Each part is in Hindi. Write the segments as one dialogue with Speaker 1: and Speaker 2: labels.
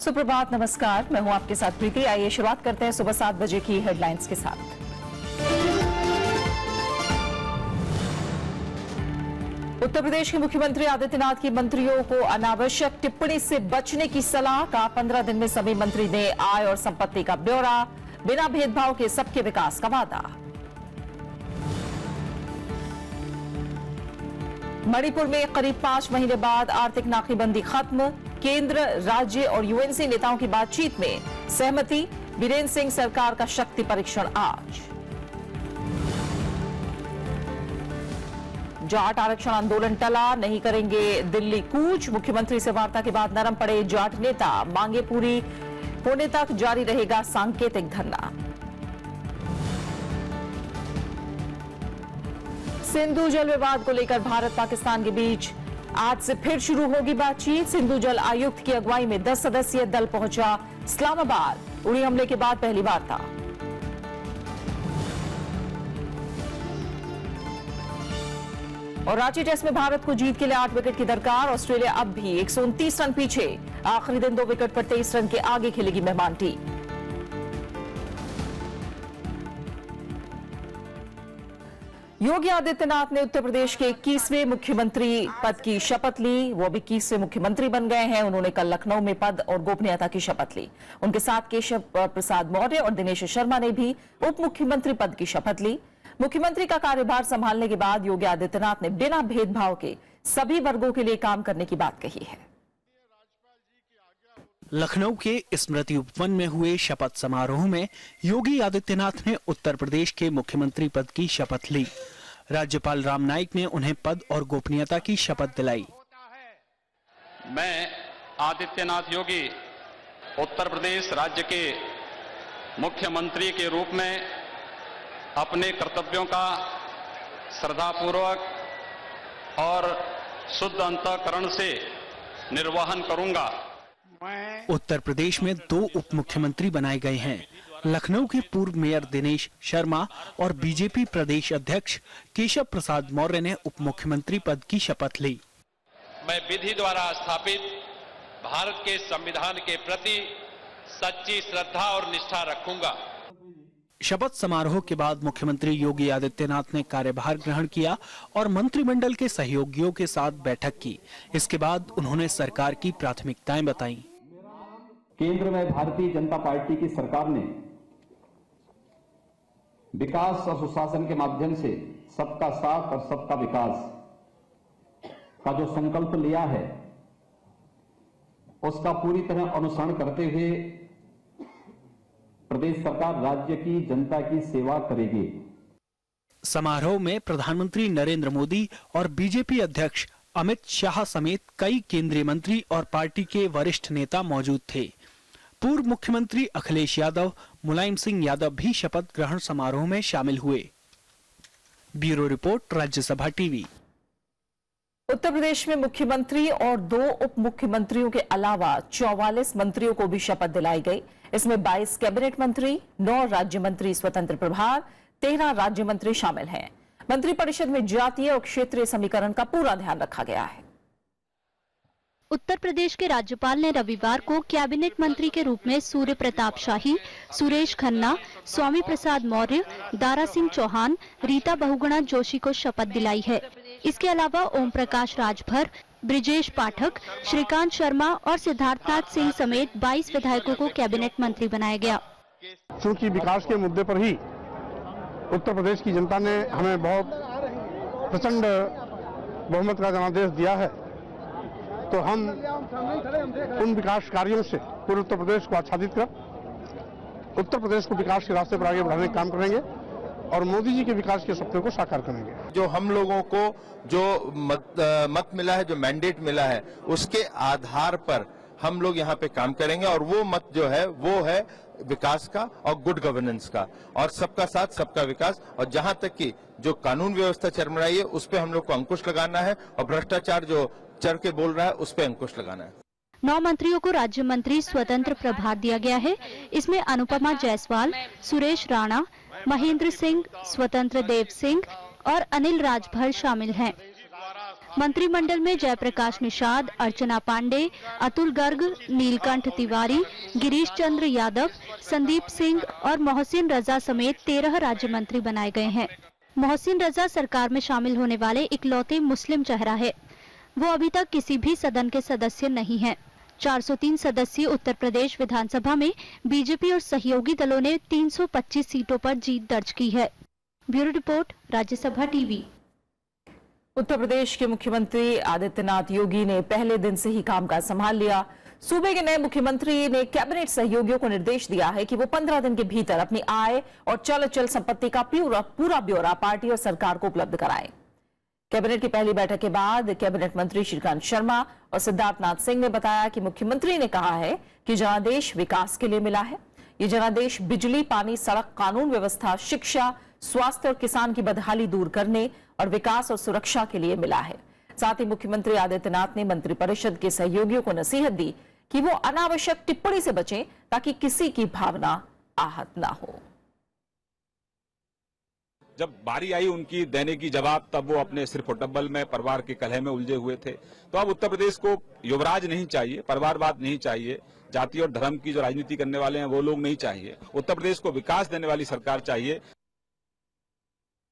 Speaker 1: सुप्रभात, नमस्कार। मैं हूं आपके साथ प्रीति। आइए शुरुआत करते हैं सुबह 7 बजे की हेडलाइंस के साथ। उत्तर प्रदेश के मुख्यमंत्री आदित्यनाथ की मंत्रियों को अनावश्यक टिप्पणी से बचने की सलाह। कहा 15 दिन में सभी मंत्री दें आय और संपत्ति का ब्यौरा, बिना भेदभाव के सबके विकास का वादा। मणिपुर में करीब 5 महीने बाद आर्थिक नाकेबंदी खत्म। केंद्र, राज्य और यूएनसी नेताओं की बातचीत में सहमति। बीरेन्द्र सिंह सरकार का शक्ति परीक्षण आज। जाट आरक्षण आंदोलन टला, नहीं करेंगे दिल्ली कूच। मुख्यमंत्री से वार्ता के बाद नरम पड़े जाट नेता। मांगे पूरी होने तक जारी रहेगा सांकेतिक धरना। सिंधु जल विवाद को लेकर भारत पाकिस्तान के बीच आज से फिर शुरू होगी बातचीत। सिंधु जल आयुक्त की अगुवाई में 10 सदस्यीय दल पहुंचा इस्लामाबाद। उड़ी हमले के बाद पहली वार्ता। और रांची टेस्ट में भारत को जीत के लिए 8 विकेट की दरकार। ऑस्ट्रेलिया अब भी 129 रन पीछे। आखिरी दिन 2 विकेट पर 23 रन के आगे खेलेगी मेहमान टीम। योगी आदित्यनाथ ने उत्तर प्रदेश के 21वें मुख्यमंत्री पद की शपथ ली। वो अब 21वें मुख्यमंत्री बन गए हैं। उन्होंने कल लखनऊ में पद और गोपनीयता की शपथ ली। उनके साथ केशव प्रसाद मौर्य और दिनेश शर्मा ने भी उप मुख्यमंत्री पद की शपथ ली। मुख्यमंत्री का कार्यभार संभालने के बाद योगी आदित्यनाथ ने बिना भेदभाव के सभी वर्गों के लिए काम करने की बात कही है।
Speaker 2: लखनऊ के स्मृति उपवन में हुए शपथ समारोह में योगी आदित्यनाथ ने उत्तर प्रदेश के मुख्यमंत्री पद की शपथ ली। राज्यपाल राम नाईक ने उन्हें पद और गोपनीयता की शपथ दिलाई।
Speaker 3: मैं आदित्यनाथ योगी उत्तर प्रदेश राज्य के मुख्यमंत्री के रूप में अपने कर्तव्यों का श्रद्धापूर्वक और शुद्ध अंतःकरण से निर्वहन करूंगा।
Speaker 2: उत्तर प्रदेश में 2 उप मुख्यमंत्री बनाए गए हैं। लखनऊ के पूर्व मेयर दिनेश शर्मा और बीजेपी प्रदेश अध्यक्ष केशव प्रसाद मौर्य ने उप मुख्यमंत्री पद की शपथ ली।
Speaker 3: मैं विधि द्वारा स्थापित भारत के संविधान के प्रति सच्ची श्रद्धा और निष्ठा रखूंगा।
Speaker 2: शपथ समारोह के बाद मुख्यमंत्री योगी आदित्यनाथ ने कार्यभार ग्रहण किया और मंत्रिमंडल के सहयोगियों के साथ बैठक की। इसके बाद उन्होंने सरकार की प्राथमिकताएं बताईं।
Speaker 4: केंद्र में भारतीय जनता पार्टी की सरकार ने विकास और सुशासन के माध्यम से सबका साथ और सबका विकास का जो संकल्प लिया है, उसका पूरी तरह अनुसरण करते हुए प्रदेश सरकार राज्य की जनता की सेवा करेगी।
Speaker 2: समारोह में प्रधानमंत्री नरेंद्र मोदी और बीजेपी अध्यक्ष अमित शाह समेत कई केंद्रीय मंत्री और पार्टी के वरिष्ठ नेता मौजूद थे। पूर्व मुख्यमंत्री अखिलेश यादव, मुलायम सिंह यादव भी शपथ ग्रहण समारोह में शामिल हुए। Bureau report, Rajya Sabha TV.
Speaker 1: Uttar Pradesh में मुख्यमंत्री और 2 उप मुख्यमंत्रियों के अलावा 44 मंत्रियों को भी शपथ दिलाई गई। इसमें 22 कैबिनेट मंत्री, 9 राज्य मंत्री स्वतंत्र प्रभार, 13 राज्य मंत्री शामिल हैं। मंत्रिपरिषद में जातीय और क्षेत्रीय समीकरण का पूरा ध्यान रखा गया है।
Speaker 5: उत्तर प्रदेश के राज्यपाल ने रविवार को कैबिनेट मंत्री के रूप में सूर्य प्रताप शाही, सुरेश खन्ना, स्वामी प्रसाद मौर्य, दारा सिंह चौहान, रीता बहुगुणा जोशी को शपथ दिलाई है। इसके अलावा ओम प्रकाश राजभर, ब्रिजेश पाठक, श्रीकांत शर्मा और सिद्धार्थनाथ सिंह समेत 22 विधायकों को कैबिनेट मंत्री बनाया गया।
Speaker 6: क्योंकि विकास के मुद्दे पर ही उत्तर प्रदेश की जनता ने हमें बहुत प्रचंड बहुमत का जनादेश दिया है, तो हम उन विकास कार्यों से पूरे उत्तर प्रदेश को आच्छादित कर उत्तर प्रदेश को विकास के रास्ते पर आगे बढ़ाने का काम करेंगे और मोदी जी के विकास के सपने को साकार करेंगे।
Speaker 7: जो हम लोगों को जो मत मिला है, जो मैंडेट मिला है, उसके आधार पर हम लोग यहाँ पे काम करेंगे और वो मत जो है वो है विकास का और गुड गवर्नेंस का और सबका साथ सबका विकास। और जहां तक कि जो कानून व्यवस्था चरमराई है उस पे हम लोग को अंकुश लगाना है और भ्रष्टाचार जो चढ़ के बोल रहा है उस पे अंकुश लगाना है।
Speaker 5: 9 मंत्रियों को राज्य मंत्री स्वतंत्र प्रभार दिया गया है। इसमें अनुपमा जायसवाल, सुरेश राणा, महेंद्र सिंह, स्वतंत्र देव सिंह और अनिल राजभर शामिल हैं। मंत्रिमंडल में जयप्रकाश निषाद, अर्चना पांडे, अतुल गर्ग, नीलकंठ तिवारी, गिरीश चंद्र यादव, संदीप सिंह और मोहसिन रजा समेत 13 राज्य मंत्री बनाए गए हैं। मोहसिन रजा सरकार में शामिल होने वाले इकलौते मुस्लिम चेहरा है। वो अभी तक किसी भी सदन के सदस्य नहीं हैं। 403 सदस्यीय उत्तर प्रदेश विधानसभा में बीजेपी और सहयोगी दलों ने 325 सीटों पर जीत दर्ज की है। Bureau report, Rajya Sabha TV.
Speaker 1: Uttar Pradesh के मुख्यमंत्री आदित्यनाथ योगी ने पहले दिन से ही कामकाज संभाल लिया। सूबे के नए मुख्यमंत्री ने कैबिनेट सहयोगियों को निर्देश दिया है कि वो 15 दिन के भीतर अपनी आय और चल संपत्ति का पूरा ब्यौरा पार्टी और सरकार को उपलब्ध कराएं। कैबिनेट की पहली बैठक के बाद कैबिनेट मंत्री श्रीकांत शर्मा और सिद्धार्थनाथ सिंह ने बताया कि मुख्यमंत्री ने कहा है कि जनादेश विकास के लिए मिला है। ये जनादेश बिजली, पानी, सड़क, कानून व्यवस्था, शिक्षा, स्वास्थ्य और किसान की बदहाली दूर करने और विकास और सुरक्षा के लिए मिला है। साथ ही मुख्यमंत्री आदित्यनाथ ने मंत्रिपरिषद के सहयोगियों को नसीहत दी कि वो अनावश्यक टिप्पणी से बचें ताकि किसी की भावना आहत ना हो।
Speaker 8: जब बारी आई उनकी देने की जवाब, तब वो अपने सिर्फ टब्बल में परिवार के कलह में उलझे हुए थे। तो अब उत्तर प्रदेश को युवराज नहीं चाहिए, परिवारवाद नहीं चाहिए, जाति और धर्म की जो राजनीति करने वाले हैं वो लोग नहीं चाहिए। उत्तर प्रदेश को विकास देने वाली सरकार चाहिए।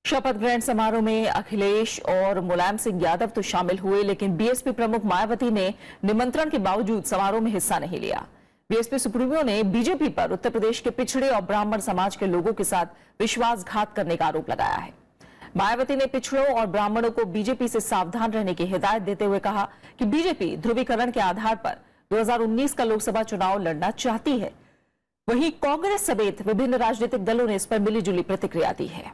Speaker 1: शपथ ग्रहण समारोह में अखिलेश और मुलायम सिंह यादव तो शामिल हुए, लेकिन बीएसपी प्रमुख मायावती ने निमंत्रण के बावजूद समारोह में हिस्सा नहीं लिया। बीएसपी सुप्रीमो ने बीजेपी पर उत्तर प्रदेश के पिछड़े और ब्राह्मण समाज के लोगों के साथ विश्वासघात करने का आरोप लगाया है। मायावती ने पिछड़ों और ब्राह्मणों को बीजेपी से सावधान रहने की हिदायत देते हुए कहा कि बीजेपी ध्रुवीकरण के आधार पर 2019 का लोकसभा चुनाव लड़ना चाहती है। वहीं कांग्रेस समेत विभिन्न राजनीतिक दलों ने इस पर मिलीजुली प्रतिक्रिया दी है।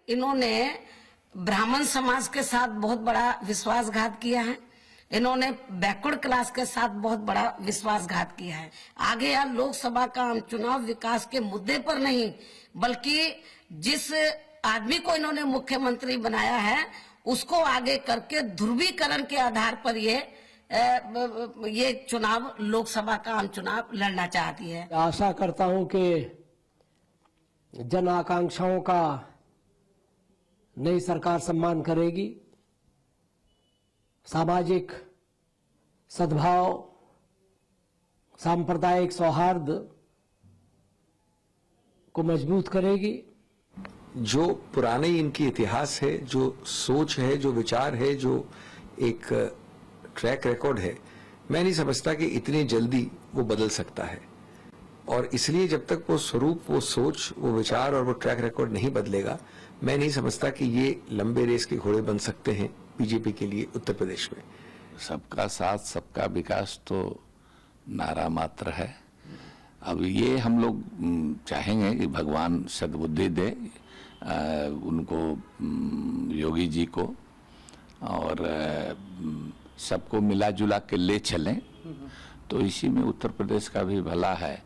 Speaker 9: इन्होंने ब्राह्मण समाज के साथ बहुत बड़ा विश्वासघात किया है। इन्होंने बैकवर्ड क्लास के साथ बहुत बड़ा विश्वासघात किया है। आगे यार लोकसभा का चुनाव विकास के मुद्दे पर नहीं, बल्कि जिस आदमी को इन्होंने मुख्यमंत्री बनाया है उसको आगे करके ध्रुवीकरण के आधार पर ये चुनाव, लोकसभा का आम चुनाव लड़ना चाहती है।
Speaker 10: आशा करता हूं कि जन आकांक्षाओं का नई सरकार सम्मान करेगी। सामाजिक सद्भाव, सांप्रदायिक सौहार्द को मजबूत करेगी।
Speaker 11: जो पुराने इनकी इतिहास है, जो सोच है, जो विचार है, जो एक ट्रैक रिकॉर्ड है, मैं नहीं समझता कि इतनी जल्दी वो बदल सकता है। और इसलिए जब तक वो स्वरूप, वो सोच, वो विचार और वो ट्रैक रिकॉर्ड नहीं बदलेगा, मैं नहीं समझता कि ये लंबे रेस के घोड़े बन सकते हैं बीजेपी के लिए उत्तर प्रदेश में।
Speaker 12: सबका साथ, सबका विकास तो नारा मात्र है। अब ये हम लोग चाहेंगे कि भगवान सद्बुद्धि दे उनको, योगी जी को, और सबको मिला जुला के ले चलें, तो इसी में उत्तर प्रदेश का भी भला है।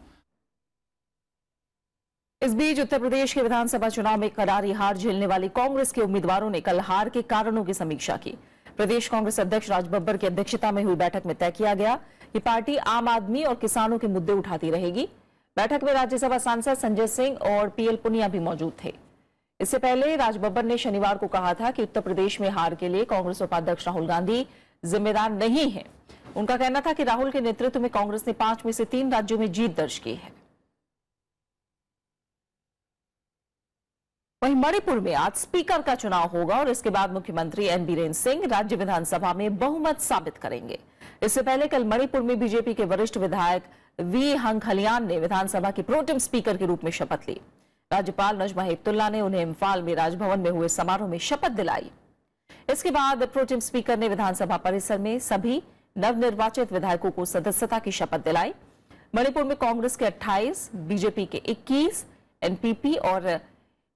Speaker 1: इस बीच उत्तर प्रदेश के विधानसभा चुनाव में करारी हार झेलने वाली कांग्रेस के उम्मीदवारों ने कल हार के कारणों की समीक्षा की। प्रदेश कांग्रेस अध्यक्ष राज बब्बर की अध्यक्षता में हुई बैठक में तय किया गया कि पार्टी आम आदमी और किसानों के मुद्दे उठाती रहेगी। बैठक में राज्यसभा सांसद संजय सिंह और पीएल पुनिया भी मौजूद थे। इससे पहले राज बब्बर ने शनिवार को कहा था कि उत्तर प्रदेश में हार के लिए कांग्रेस उपाध्यक्ष राहुल गांधी जिम्मेदार नहीं है। उनका कहना था कि राहुल के नेतृत्व में कांग्रेस ने 5 में से 3 राज्यों में जीत दर्ज की है। वहीं मणिपुर में आज स्पीकर का चुनाव होगा और इसके बाद मुख्यमंत्री एन बीरेन सिंह राज्य विधानसभा में बहुमत साबित करेंगे। इससे पहले कल मणिपुर में बीजेपी के वरिष्ठ विधायक वी हंगखलियान ने विधानसभा के प्रोटेम स्पीकर के रूप में शपथ ली। राज्यपाल नजमा हेपतुल्ला ने उन्हें इम्फाल में राजभवन में हुए समारोह में शपथ दिलाई। इसके बाद प्रोटेम स्पीकर ने विधानसभा परिसर में सभी नवनिर्वाचित विधायकों को सदस्यता की शपथ दिलाई। मणिपुर में कांग्रेस के 28, बीजेपी के 21, एनपीपी और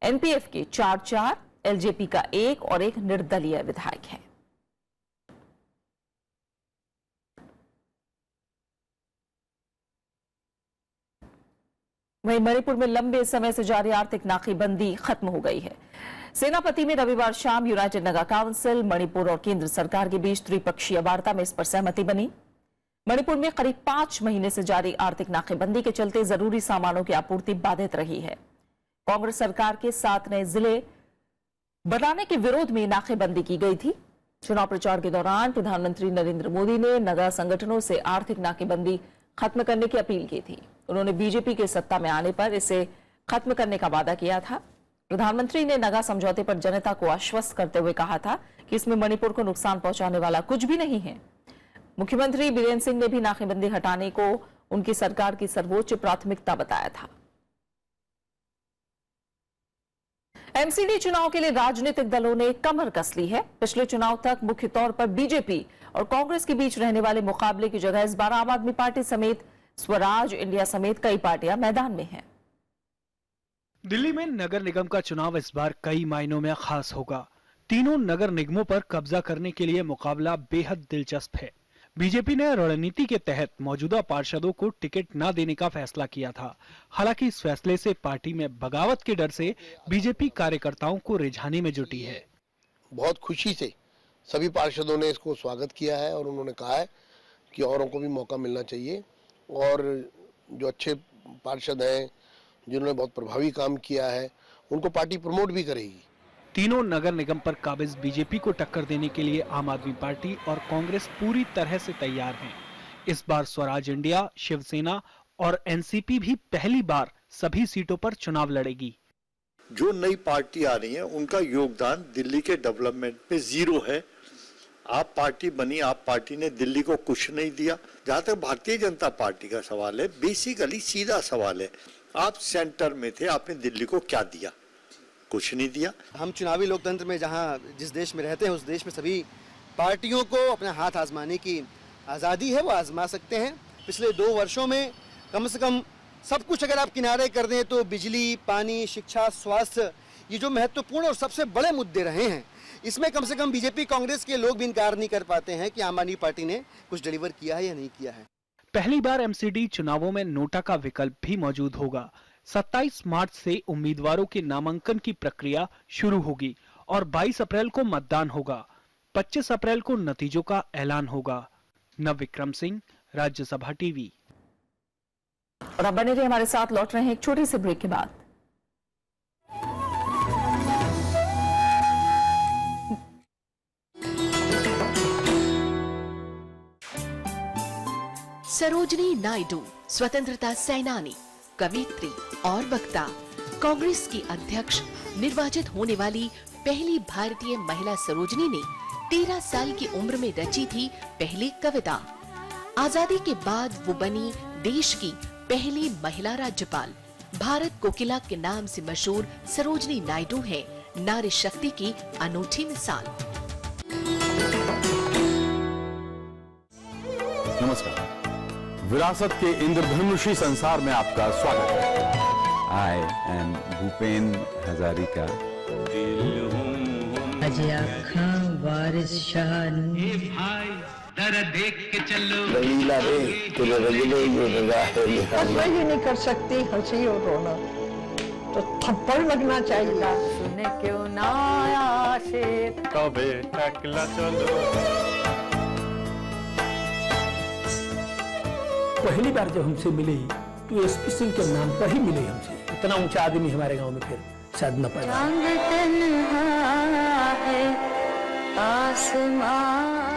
Speaker 1: एनपीएफ के 4-4, एलजेपी का 1 और 1 निर्दलीय विधायक है। वहीं मणिपुर में लंबे समय से जारी आर्थिक नाकेबंदी खत्म हो गई है। सेनापति में रविवार शाम यूनाइटेड नगा काउंसिल, मणिपुर और केंद्र सरकार के बीच त्रिपक्षीय वार्ता में इस पर सहमति बनी। मणिपुर में करीब 5 महीने से जारी आर्थिक नाकेबंदी के चलते जरूरी सामानों की आपूर्ति बाधित रही है। कांग्रेस सरकार के 7 नए जिले बनाने के विरोध में नाकेबंदी की गई थी। चुनाव प्रचार के दौरान प्रधानमंत्री नरेंद्र मोदी ने नगा संगठनों से आर्थिक नाकेबंदी खत्म करने की अपील की थी। उन्होंने बीजेपी के सत्ता में आने पर इसे खत्म करने का वादा किया था। प्रधानमंत्री ने नगा समझौते पर जनता को आश्वस्त करते हुए कहा था कि इसमें मणिपुर को नुकसान पहुंचाने वाला कुछ भी नहीं है। मुख्यमंत्री बीरेंद्र सिंह ने भी नाकेबंदी हटाने को उनकी सरकार की सर्वोच्च प्राथमिकता बताया था। एमसीडी चुनाव के लिए राजनीतिक दलों ने कमर कस ली है। पिछले चुनाव तक मुख्य तौर पर बीजेपी और कांग्रेस के बीच रहने वाले मुकाबले की जगह इस बार आम आदमी पार्टी समेत स्वराज इंडिया समेत कई पार्टियां मैदान में हैं।
Speaker 2: दिल्ली में नगर निगम का चुनाव इस बार कई मायनों में खास होगा। तीनों नगर निगमों पर कब्जा करने के लिए मुकाबला बेहद दिलचस्प है। बीजेपी ने रणनीति के तहत मौजूदा पार्षदों को टिकट न देने का फैसला किया था। हालांकि इस फैसले से पार्टी में बगावत के डर से बीजेपी कार्यकर्ताओं को रिझाने में जुटी है।
Speaker 6: बहुत खुशी से सभी पार्षदों ने इसको स्वागत किया है और उन्होंने कहा है कि औरों को भी मौका मिलना चाहिए और जो अच्छे पार्षद हैं, जिन्होंने बहुत प्रभावी काम किया है, उनको पार्टी प्रमोट भी करेगी।
Speaker 2: तीनों नगर निगम पर काबिज बीजेपी को टक्कर देने के लिए आम आदमी पार्टी और कांग्रेस पूरी तरह से तैयार हैं। इस बार स्वराज इंडिया, शिवसेना और एनसीपी भी पहली बार सभी सीटों पर चुनाव लड़ेगी।
Speaker 13: जो नई पार्टी आ रही है उनका योगदान दिल्ली के डेवलपमेंट में जीरो है। आप पार्टी बनी, आप पार्टी ने दिल्ली को कुछ नहीं दिया। जहां तक भारतीय जनता पार्टी का सवाल है, बेसिकली सीधा सवाल है, आप सेंटर में थे, आपने दिल्ली को क्या दिया? कुछ नहीं दिया।
Speaker 14: हम चुनावी लोकतंत्र में जिस देश में रहते हैं उस देश में सभी पार्टियों को अपना हाथ आजमाने की आज़ादी है, वो आजमा सकते हैं। पिछले 2 वर्षों में कम से कम सब कुछ अगर आप किनारे कर दें तो बिजली, पानी, शिक्षा, स्वास्थ्य, ये जो महत्वपूर्ण और सबसे बड़े मुद्दे रहे हैं, इसमें कम से कम बीजेपी कांग्रेस के लोग भी इनकार नहीं कर पाते हैं कि आम आदमी पार्टी ने कुछ डिलीवर किया है या नहीं किया है।
Speaker 2: पहली बार एमसीडी चुनावों में नोटा का विकल्प भी मौजूद होगा। 27 मार्च से उम्मीदवारों के नामांकन की प्रक्रिया शुरू होगी और 22 अप्रैल को मतदान होगा। 25 अप्रैल को नतीजों का ऐलान होगा। नवविक्रम सिंह, राज्यसभा टीवी।
Speaker 1: और अब बने रहिए हमारे साथ, लौट रहे हैं एक छोटे से ब्रेक के बाद।
Speaker 15: सरोजनी नायडू स्वतंत्रता सेनानी, कवयित्री और वक्ता, कांग्रेस की अध्यक्ष निर्वाचित होने वाली पहली भारतीय महिला सरोजनी ने 13 साल की उम्र में रची थी पहली कविता। आजादी के बाद वो बनी देश की पहली महिला राज्यपाल। भारत कोकिला के नाम से मशहूर सरोजनी नायडू है नारी शक्ति की अनूठी मिसाल।
Speaker 16: नमस्कार, विरासत के इंद्रधनुषी संसार में आपका स्वागत है। I am Bhupen Hazarika.
Speaker 17: अजय आँखां वारिस शान दर देख के चलो रंगीला रे तेरे रंगीले ही नहीं कर सकती हंसी और रोना, तो थप्पड़ लगना चाहिए। सुने क्यों ना आशे कबे टकला चलो।
Speaker 10: पहली बार जब हमसे मिले तो एसपी सिंह के नाम पर ही मिले हमसे। इतना ऊंचा आदमी हमारे गांव में फिर शायद न पाया।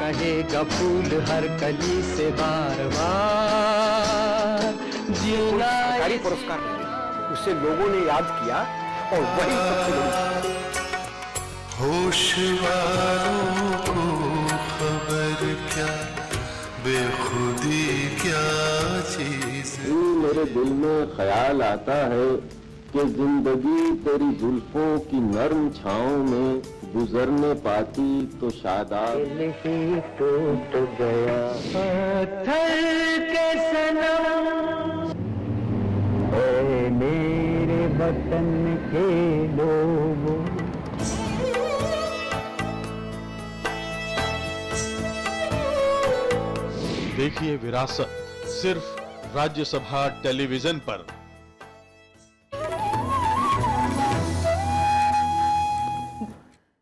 Speaker 17: कहेगा फूल हर कली से बार बार जीना।
Speaker 6: सरकारी पुरस्कार मिले, उससे लोगों ने याद किया और वही सबसे बड़ी
Speaker 18: होश वालों को खबर क्या, बेखुदी क्या चीज।
Speaker 19: मेरे दिल में ख्याल आता है कि जिंदगी तेरी जुल्फों की नर्म छाँव में गुजरने पाती तो शादाब।
Speaker 17: टूट गया पत्थर के सनम, ऐ मेरे वतन के लोगों।
Speaker 20: देखिए विरासत सिर्फ राज्यसभा टेलीविजन पर।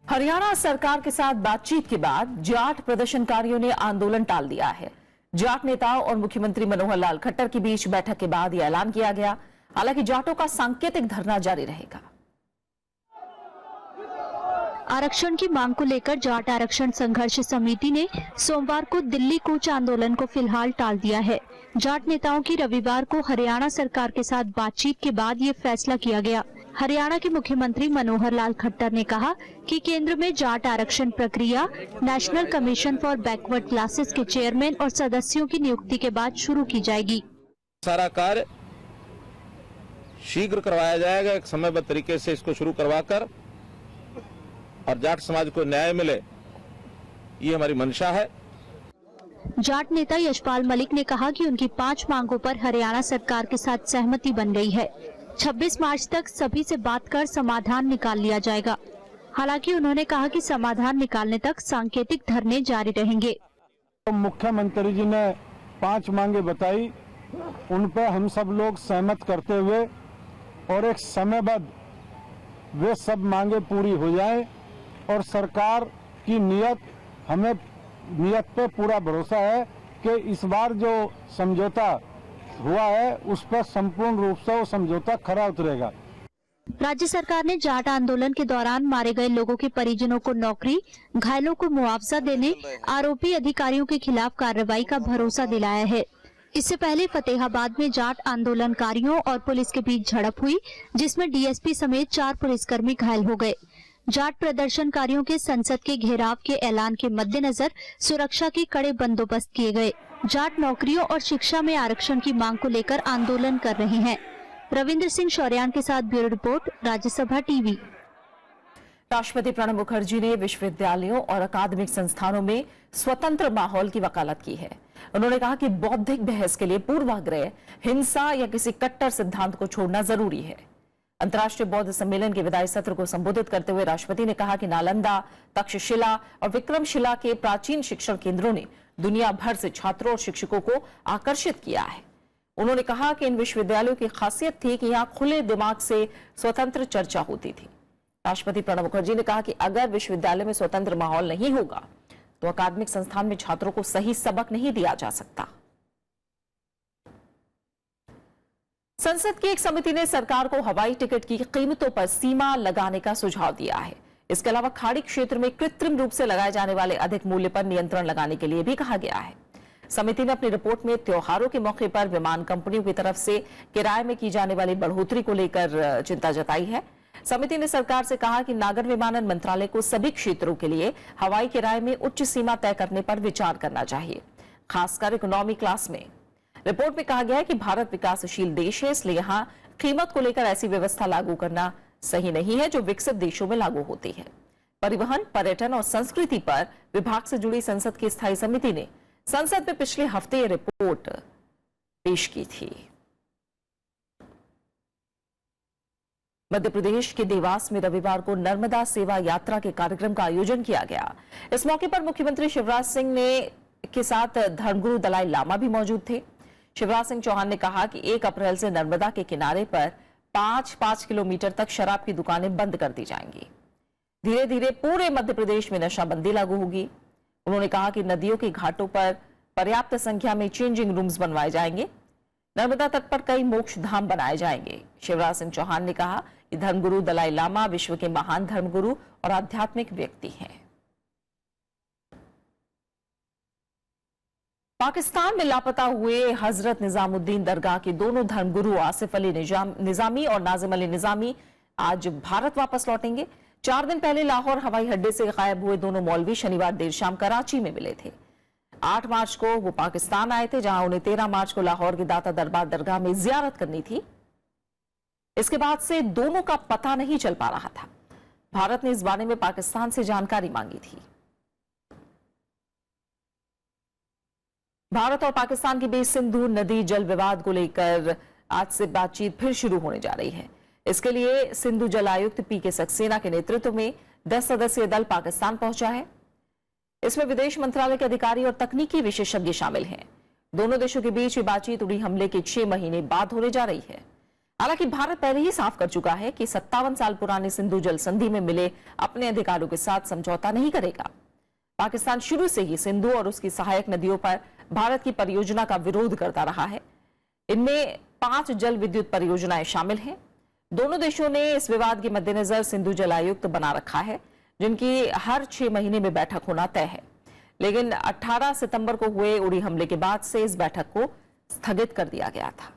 Speaker 1: हरियाणा सरकार के साथ बातचीत के बाद जाट प्रदर्शनकारियों ने आंदोलन टाल दिया है। जाट नेताओं और मुख्यमंत्री मनोहर लाल खट्टर के बीच बैठक के बाद यह ऐलान किया गया। हालांकि जाटों का सांकेतिक धरना जारी रहेगा।
Speaker 5: आरक्षण की मांग को लेकर जाट आरक्षण संघर्ष समिति ने सोमवार को दिल्ली कूच आंदोलन को फिलहाल टाल दिया है। जाट नेताओं की रविवार को हरियाणा सरकार के साथ बातचीत के बाद ये फैसला किया गया। हरियाणा के मुख्यमंत्री मनोहर लाल खट्टर ने कहा कि केंद्र में जाट आरक्षण प्रक्रिया national commission for backward classes के चेयरमैन और सदस्यों की नियुक्ति के बाद शुरू की जाएगी।
Speaker 21: सारा कार्य शीघ्र करवाया जाएगा, एक समयबद्ध तरीके से इसको शुरू करवाकर और जाट समाज को न्याय मिले, ये हमारी मंशा है।
Speaker 5: जाट नेता यशपाल मलिक ने कहा कि उनकी 5 मांगों पर हरियाणा सरकार के साथ सहमति बन गई है। 26 मार्च तक सभी से बात कर समाधान निकाल लिया जाएगा। हालांकि उन्होंने कहा कि समाधान निकालने तक सांकेतिक धरने जारी रहेंगे।
Speaker 6: मुख्यमंत्री जी ने 5 मांगे बताई, उन पर हम सब लोग सहमत करते हुए और एक समयबद्ध वे सब मांगे पूरी हो जाए और सरकार की नीयत पे पूरा भरोसा है कि इस बार जो समझौता हुआ है उस पर संपूर्ण रूप से वो समझौता खरा उतरेगा।
Speaker 5: राज्य सरकार ने जाट आंदोलन के दौरान मारे गए लोगों के परिजनों को नौकरी, घायलों को मुआवजा देने, आरोपी अधिकारियों के खिलाफ कार्रवाई का भरोसा दिलाया है। इससे पहले फतेहाबाद में जाट आंदोलनकारियों और पुलिस के बीच झड़प हुई, जिसमें डीएसपी समेत 4 पुलिसकर्मी घायल हो गए। जाट प्रदर्शनकारियों के संसद के घेराव के ऐलान के मद्देनजर सुरक्षा के कड़े बंदोबस्त किए गए। जाट नौकरियों और शिक्षा में आरक्षण की मांग को लेकर आंदोलन कर रहे हैं। रविंद्र सिंह शौर्यान के साथ ब्यूरो रिपोर्ट, राज्यसभा टीवी।
Speaker 1: राष्ट्रपति प्रणब मुखर्जी ने विश्वविद्यालयों और अकादमिक संस्थानों में स्वतंत्र माहौल की वकालत की है। उन्होंने कहा कि बौद्धिक बहस के लिए पूर्वाग्रह, हिंसा या किसी कट्टर सिद्धांत को छोड़ना जरूरी है। अंतर्राष्ट्रीय बौद्ध सम्मेलन के विदाई सत्र को संबोधित करते हुए राष्ट्रपति ने कहा कि नालंदा, तक्षशिला और विक्रमशिला के प्राचीन शिक्षण केंद्रों ने दुनिया भर से छात्रों और शिक्षकों को आकर्षित किया है। उन्होंने कहा कि इन विश्वविद्यालयों की खासियत थी कि यहाँ खुले दिमाग से स्वतंत्र चर्चा होती थी। राष्ट्रपति प्रणब मुखर्जी ने कहा कि अगर विश्वविद्यालय में स्वतंत्र माहौल नहीं होगा तो अकादमिक संस्थान में छात्रों को सही सबक नहीं दिया जा सकता। संसद की एक समिति ने सरकार को हवाई टिकट की कीमतों पर सीमा लगाने का सुझाव दिया है। इसके अलावा खाड़ी क्षेत्र में कृत्रिम रूप से लगाए जाने वाले अधिक मूल्य पर नियंत्रण लगाने के लिए भी कहा गया है। समिति ने अपनी रिपोर्ट में त्योहारों के मौके पर विमान कंपनियों की तरफ से किराए में की जाने वाली बढ़ोतरी को लेकर चिंता जताई है। समिति ने सरकार से कहा कि नागर विमानन मंत्रालय को सभी क्षेत्रों के लिए हवाई किराए में उच्च सीमा तय करने पर विचार करना चाहिए, खासकर इकोनॉमी क्लास में। रिपोर्ट में कहा गया है कि भारत विकासशील देश है, इसलिए यहां कीमत को लेकर ऐसी व्यवस्था लागू करना सही नहीं है जो विकसित देशों में लागू होती है। परिवहन, पर्यटन और संस्कृति पर विभाग से जुड़ी संसद की स्थायी समिति ने संसद में पिछले हफ्ते रिपोर्ट पेश की थी। मध्य प्रदेश के देवास में रविवार को नर्मदा सेवा यात्रा के कार्यक्रम का आयोजन किया गया। इस मौके पर मुख्यमंत्री शिवराज सिंह के साथ धर्मगुरु दलाई लामा भी मौजूद थे। शिवराज सिंह चौहान ने कहा कि 1 अप्रैल से नर्मदा के किनारे पर 5-5 किलोमीटर तक शराब की दुकानें बंद कर दी जाएंगी। धीरे धीरे पूरे मध्य प्रदेश में नशाबंदी लागू होगी। उन्होंने कहा कि नदियों के घाटों पर पर्याप्त संख्या में चेंजिंग रूम्स बनवाए जाएंगे। नर्मदा तट पर कई मोक्ष धाम बनाए जाएंगे। शिवराज सिंह चौहान ने कहा कि धर्मगुरु दलाई लामा विश्व के महान धर्मगुरु और आध्यात्मिक व्यक्ति हैं। पाकिस्तान में लापता हुए हजरत निजामुद्दीन दरगाह के दोनों धर्मगुरु आसिफ अली निजामी और नाजिम अली निजामी आज भारत वापस लौटेंगे। 4 दिन पहले लाहौर हवाई अड्डे से गायब हुए दोनों मौलवी शनिवार देर शाम कराची में मिले थे। 8 मार्च को वो पाकिस्तान आए थे, जहां उन्हें 13 मार्च को लाहौर की दाता दरबार दरगाह में जियारत करनी थी। इसके बाद से दोनों का पता नहीं चल पा रहा था। भारत ने इस बारे में पाकिस्तान से जानकारी मांगी थी। भारत और पाकिस्तान के बीच सिंधु नदी जल विवाद को लेकर आज से बातचीत फिर शुरू होने जा रही है। इसके लिए सिंधु जल आयुक्त पीके सक्सेना के नेतृत्व में 10 सदस्यीय दल पाकिस्तान पहुंचा है। इसमें विदेश मंत्रालय के अधिकारी और तकनीकी विशेषज्ञ शामिल हैं। दोनों देशों के बीच बातचीत उड़ी हमले के 6 महीने बाद होने जा रही है। हालांकि भारत पहले ही साफ कर चुका है कि 57 साल पुरानी सिंधु जल संधि में मिले अपने अधिकारों के साथ समझौता नहीं करेगा। पाकिस्तान शुरू से ही सिंधु और उसकी सहायक नदियों पर भारत की परियोजना का विरोध करता रहा है। इनमें 5 जल विद्युत परियोजनाएं शामिल हैं। दोनों देशों ने इस विवाद के मद्देनजर सिंधु जल आयुक्त बना रखा है। जिनकी हर 6 महीने में बैठक होना तय है। लेकिन 18 सितंबर को हुए उड़ी हमले के बाद से इस बैठक को स्थगित कर दिया गया था।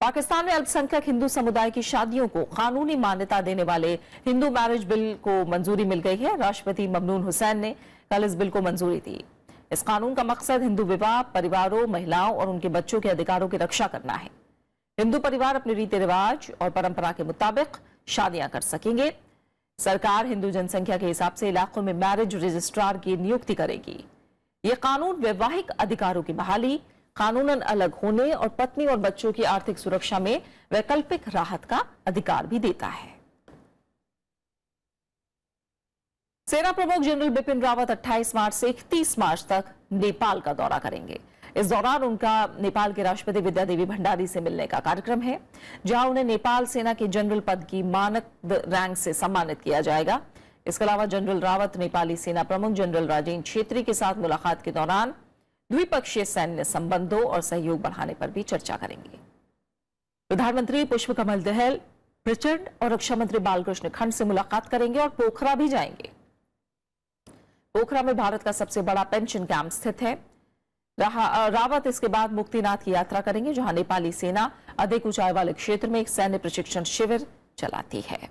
Speaker 1: पाकिस्तान में अल्पसंख्यक हिंदू समुदाय की शादियों को कानूनी मान्यता देने वाले हिंदू मैरिज बिल को मंजूरी मिल गई है। राष्ट्रपति ममनून हुसैन ने कल इस बिल को मंजूरी दी। इस कानून का मकसद हिंदू विवाह, परिवारों, महिलाओं और उनके बच्चों के अधिकारों की रक्षा करना है। हिंदू परिवार अपने रीति रिवाज और परंपरा के मुताबिक शादियां कर सकेंगे। सरकार हिंदू जनसंख्या के हिसाब से इलाकों में मैरिज रजिस्ट्रार की नियुक्ति करेगी। यह कानून वैवाहिक अधिकारों की बहाली, कानूनन अलग होने और पत्नी और बच्चों की आर्थिक सुरक्षा में वैकल्पिक राहत का अधिकार भी देता है। सेना प्रमुख जनरल बिपिन रावत 28 मार्च से 31 मार्च तक नेपाल का दौरा करेंगे। इस दौरान उनका नेपाल के राष्ट्रपति विद्या देवी भंडारी से मिलने का कार्यक्रम है, जहां उन्हें नेपाल सेना के जनरल पद की मानद रैंक से सम्मानित किया जाएगा। इसके अलावा जनरल रावत नेपाली सेना प्रमुख जनरल राजेंद्र छेत्री के साथ मुलाकात के दौरान द्विपक्षीय सैन्य संबंधों और सहयोग बढ़ाने पर भी चर्चा करेंगे। प्रधानमंत्री पुष्पकमल दहल, प्रचंड और रक्षा मंत्री बालकृष्ण खंड से मुलाकात करेंगे और पोखरा भी जाएंगे। पोखरा में भारत का सबसे बड़ा पेंशन कैंप स्थित है। रावत इसके बाद मुक्तिनाथ की यात्रा करेंगे, जहां नेपाली सेना अधिक ऊंचाई वाले क्षेत्र में एक सैन्य प्रशिक्षण शिविर चलाती है।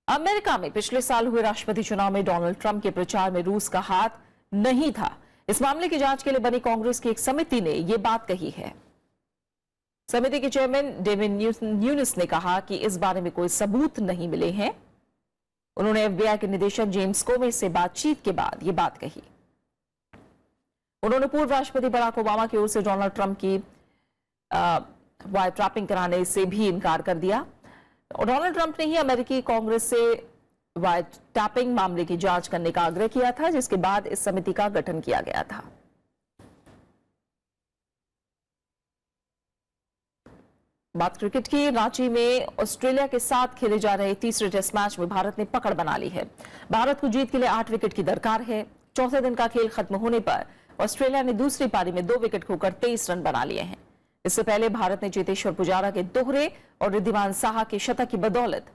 Speaker 1: अमेरिका में पिछले साल हुए राष्ट्रपति चुनाव में डोनाल्ड ट्रंप के प्रचार में रूस का हाथ नहीं था। इस मामले की जांच के लिए बनी कांग्रेस की एक समिति ने यह बात कही है। समिति के चेयरमैन डेविन न्यूनिस ने कहा कि इस बारे में कोई सबूत नहीं मिले हैं। उन्होंने FBI के निदेशक जेम्स कोमे से बातचीत के बाद यह बात कही। उन्होंने पूर्व राष्ट्रपति बराक ओबामा की ओर से डोनाल्ड ट्रंप की वायर ट्रैपिंग कराने से भी इनकार कर दिया। डोनाल्ड ट्रंप ने ही अमेरिकी कांग्रेस से वायर टैपिंग मामले की जांच करने का आग्रह किया था, जिसके बाद इस समिति का गठन किया गया था। बात क्रिकेट की। रांची में ऑस्ट्रेलिया के साथ खेले जा रहे तीसरे टेस्ट मैच में भारत ने पकड़ बना ली है। भारत को जीत के लिए 8 विकेट की दरकार है। चौथे दिन का खेल खत्म होने पर ऑस्ट्रेलिया ने दूसरी पारी में 2 विकेट खोकर 23 रन बना लिए हैं। इससे पहले भारत ने चेतेश्वर पुजारा के दोहरे और रिद्धिमान साहा के शतक की बदौलत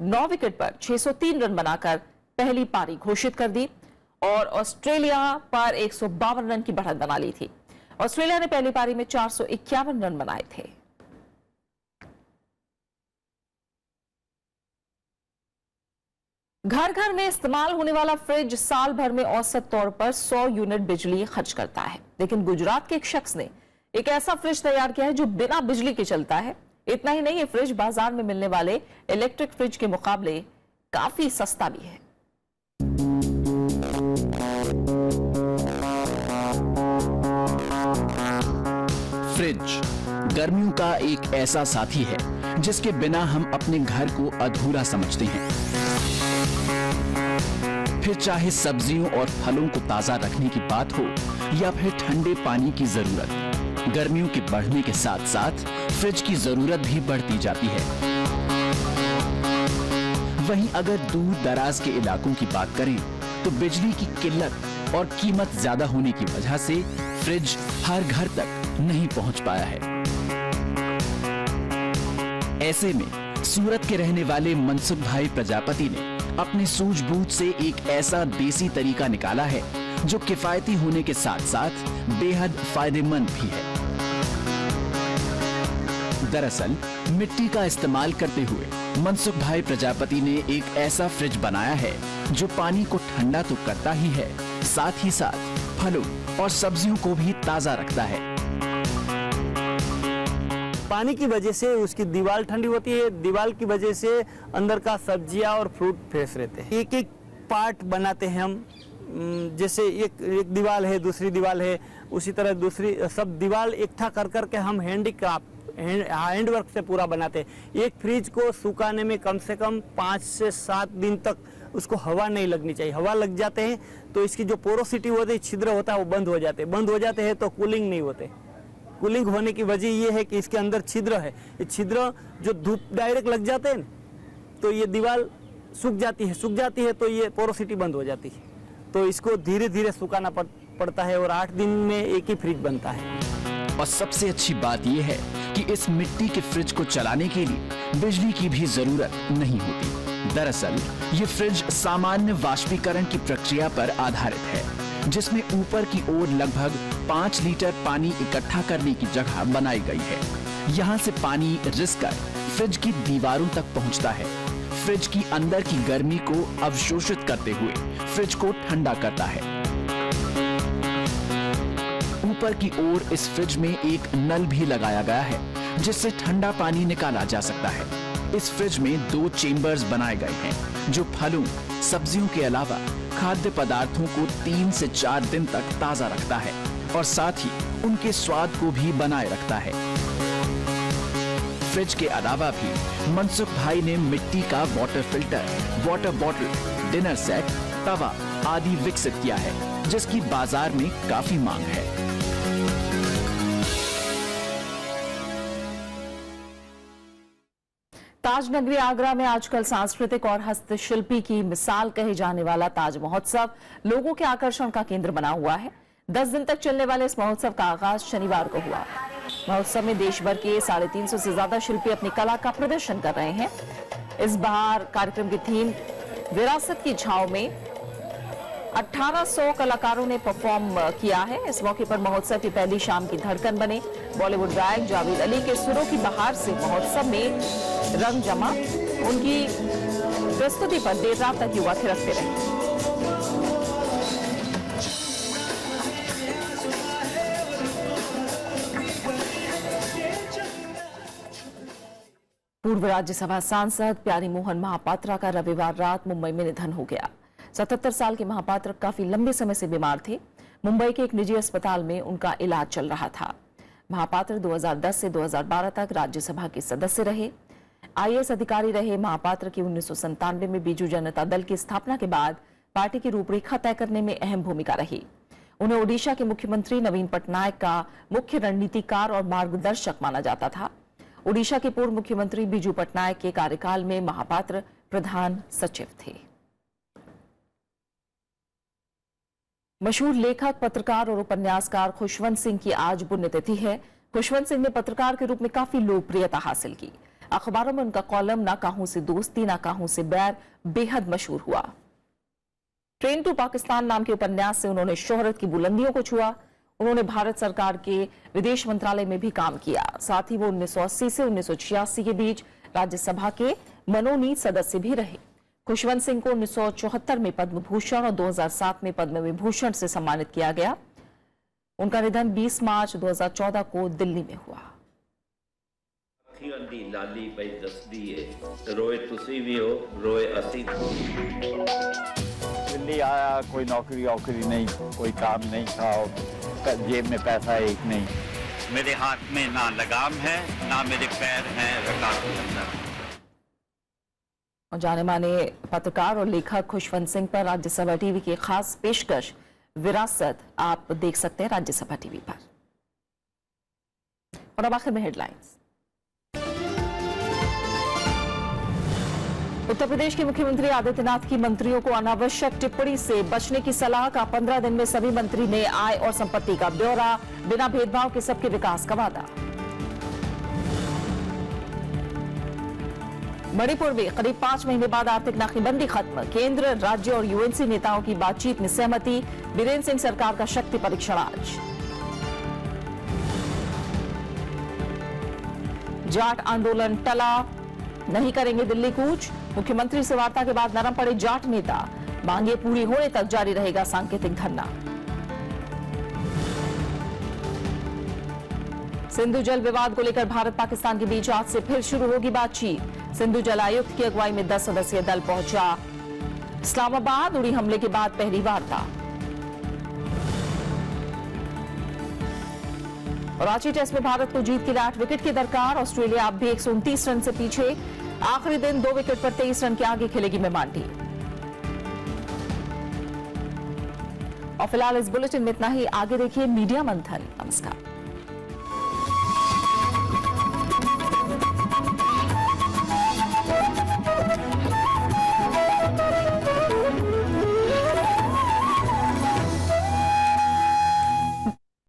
Speaker 1: 9 विकेट पर 603 रन बनाकर पहली पारी घोषित कर दी और ऑस्ट्रेलिया पर 152 रन की बढ़त बना ली थी। ऑस्ट्रेलिया ने पहली पारी में 451 रन बनाए थे। घर घर में इस्तेमाल होने वाला फ्रिज साल भर में औसत तौर पर 100 यूनिट बिजली खर्च करता है, लेकिन गुजरात के एक शख्स ने एक ऐसा फ्रिज तैयार किया है जो बिना बिजली के चलता है। इतना ही नहीं, ये फ्रिज बाजार में मिलने वाले इलेक्ट्रिक फ्रिज के मुकाबले काफी सस्ता भी है।
Speaker 3: फ्रिज गर्मियों का एक ऐसा साथी है जिसके बिना हम अपने घर को अधूरा समझते हैं। फिर चाहे सब्जियों और फलों को ताजा रखने की बात हो या फिर ठंडे पानी की जरूरत, गर्मियों के बढ़ने के साथ साथ फ्रिज की जरूरत भी बढ़ती जाती है। वहीं अगर दूर दराज के इलाकों की बात करें तो बिजली की किल्लत और कीमत ज्यादा होने की वजह से फ्रिज हर घर तक नहीं पहुंच पाया है। ऐसे में सूरत के रहने वाले मनसुख भाई प्रजापति ने अपनी सूझबूझ से एक ऐसा देसी तरीका निकाला है जो किफायती होने के साथ साथ बेहद फायदेमंद भी है। दरअसल मिट्टी का इस्तेमाल करते हुए मनसुख भाई प्रजापति ने एक ऐसा फ्रिज बनाया है जो पानी को ठंडा तो करता ही है, साथ ही साथ फलों और सब्जियों को भी ताजा रखता है।
Speaker 22: पानी की वजह से उसकी दीवार ठंडी होती है, दीवार की वजह से अंदर का सब्जियां और फ्रूट फ्रेश रहते हैं। एक एक पार्ट बनाते हैं हम, जैसे एक दीवार है, दूसरी दीवार है, उसी तरह दूसरी सब दीवार इकट्ठा कर करके हम हैंडवर्क से पूरा बनाते हैं। एक फ्रिज को सुखाने में कम से कम 5 से 7 दिन तक उसको हवा नहीं लगनी चाहिए। हवा लग जाते हैं तो इसकी जो पोरोसिटी होती है, छिद्र होता है, वो बंद हो जाते हैं। बंद हो जाते हैं तो कूलिंग नहीं होते। कूलिंग होने की वजह ये है कि इसके अंदर छिद्र है। ये छिद्र जो धूप डायरेक्ट लग जाते हैं तो ये दीवार सूख जाती है तो ये पोरोसिटी बंद हो जाती है। तो इसको धीरे धीरे सुखाना पड़ता है और 8 दिन में एक ही फ्रिज बनता है।
Speaker 3: और सबसे अच्छी बात यह है कि इस मिट्टी के फ्रिज को चलाने के लिए बिजली की भी जरूरत नहीं होती। दरअसल ये फ्रिज सामान्य वाष्पीकरण की प्रक्रिया पर आधारित है, जिसमें ऊपर की ओर लगभग 5 लीटर पानी इकट्ठा करने की जगह बनाई गई है। यहाँ से पानी रिसकर फ्रिज की दीवारों तक पहुँचता है। फ्रिज की अंदर की गर्मी को अवशोषित करते हुए फ्रिज को ठंडा करता है। ऊपर की ओर इस फ्रिज में एक नल भी लगाया गया है, जिससे ठंडा पानी निकाला जा सकता है। इस फ्रिज में 2 चेम्बर्स बनाए गए हैं, जो फलों, सब्जियों के अलावा खाद्य पदार्थों को 3 से 4 दिन तक ताजा रखता है और साथ ही उनके स्वाद को भी बनाए रखता है। फ्रिज के अलावा भी मनसुख भाई ने मिट्टी का water filter, water bottle, dinner set, तवा आदि विकसित किया है, जिसकी बाजार में काफी मांग है।
Speaker 1: ताज नगरी आगरा में आजकल सांस्कृतिक और हस्तशिल्पी की मिसाल कहे जाने वाला ताज महोत्सव लोगों के आकर्षण का केंद्र बना हुआ है। 10 दिन तक चलने वाले इस महोत्सव का आगाज शनिवार को हुआ। महोत्सव में देश भर के 350 से ज्यादा शिल्पी अपनी कला का प्रदर्शन कर रहे हैं। इस बार कार्यक्रम की थीम विरासत की छांव में 1800 कलाकारों ने परफॉर्म किया है। इस मौके पर महोत्सव की पहली शाम की धड़कन बने बॉलीवुड गायक जावेद अली के सुरों की बहार से महोत्सव में रंग जमा। उनकी प्रस्तुति पर देर रात तक युवा थिरकते रहे। पूर्व राज्यसभा सांसद प्यारी मोहन महापात्रा का रविवार रात मुंबई में निधन हो गया। 77 साल के महापात्र काफी लंबे समय से बीमार थे। मुंबई के एक निजी अस्पताल में उनका इलाज चल रहा था। महापात्र 2010 से 2012 तक राज्यसभा के सदस्य रहे। आईएएस अधिकारी रहे। महापात्र की 1997 में बीजू जनता दल की स्थापना के बाद पार्टी की रूपरेखा तय करने में अहम भूमिका रही। उन्हें ओडिशा के मुख्यमंत्री नवीन पटनायक का मुख्य रणनीतिकार और मार्गदर्शक माना जाता था। ओडिशा के पूर्व मुख्यमंत्री बीजू पटनायक के कार्यकाल में महापात्र प्रधान सचिव थे। मशहूर लेखक, पत्रकार और उपन्यासकार खुशवंत सिंह की आज पुण्यतिथि है। खुशवंत सिंह ने पत्रकार के रूप में काफी लोकप्रियता हासिल की। अखबारों में उनका कॉलम ना काहू से दोस्ती ना काहू से बैर बेहद मशहूर हुआ। ट्रेन टू पाकिस्तान नाम के उपन्यास से उन्होंने शोहरत की बुलंदियों को छुआ। उन्होंने भारत सरकार के विदेश मंत्रालय में भी काम किया। साथ ही वो 1980 से 1986 के बीच राज्यसभा के मनोनीत सदस्य भी रहे। खुशवंत सिंह को 1974 में पद्म भूषण और 2007 में पद्म विभूषण से सम्मानित किया गया। उनका निधन 20 मार्च 2014 को दिल्ली में हुआ।
Speaker 19: लाली पई दसदी है रोए तुसी भी हो रोए असी।
Speaker 4: दिल्ली आया, कोई नौकरी वोकरी नहीं, कोई काम नहीं था, जेब में पैसा एक नहीं।
Speaker 7: मेरे हाथ में ना लगाम है ना मेरे पैर हैं रकाब के अंदर।
Speaker 1: और जाने माने पत्रकार और लेखक खुशवंत सिंह पर राज्यसभा टीवी की खास पेशकश विरासत आप देख सकते हैं राज्यसभा टीवी पर। और अब आखिर में हेडलाइंस। उत्तर प्रदेश के मुख्यमंत्री आदित्यनाथ की मंत्रियों को अनावश्यक टिप्पणी से बचने की सलाह का। 15 दिन में सभी मंत्री ने आय और संपत्ति का ब्यौरा, बिना भेदभाव के सबके विकास का वादा। मणिपुर में करीब 5 महीने बाद आर्थिक नाकेबंदी खत्म। केंद्र, राज्य और यूएनसी नेताओं की बातचीत में सहमति। बीरेन्द्र सिंह सरकार का शक्ति परीक्षण आज। जाट आंदोलन टला, नहीं करेंगे दिल्ली कूच। मुख्यमंत्री से वार्ता के बाद नरम पड़े जाट नेता। मांगे पूरी होने तक जारी रहेगा सांकेतिक धरना। सिंधु जल विवाद को लेकर भारत पाकिस्तान के बीच आज से फिर शुरू होगी बातचीत। सिंधु जल आयुक्त की अगुवाई में 10 सदस्यीय दल पहुंचा इस्लामाबाद। उड़ी हमले के बाद पहली वार्ता। रांची टेस्ट में भारत को जीत के लिए 8 विकेट की दरकार। ऑस्ट्रेलिया अब भी 129 रन से पीछे। आखिरी दिन 2 विकेट पर 23 रन के आगे खेलेगी मेहमान टीम। और फिलहाल इस बुलेटिन में इतना ही। आगे देखिए मीडिया मंथन। नमस्कार।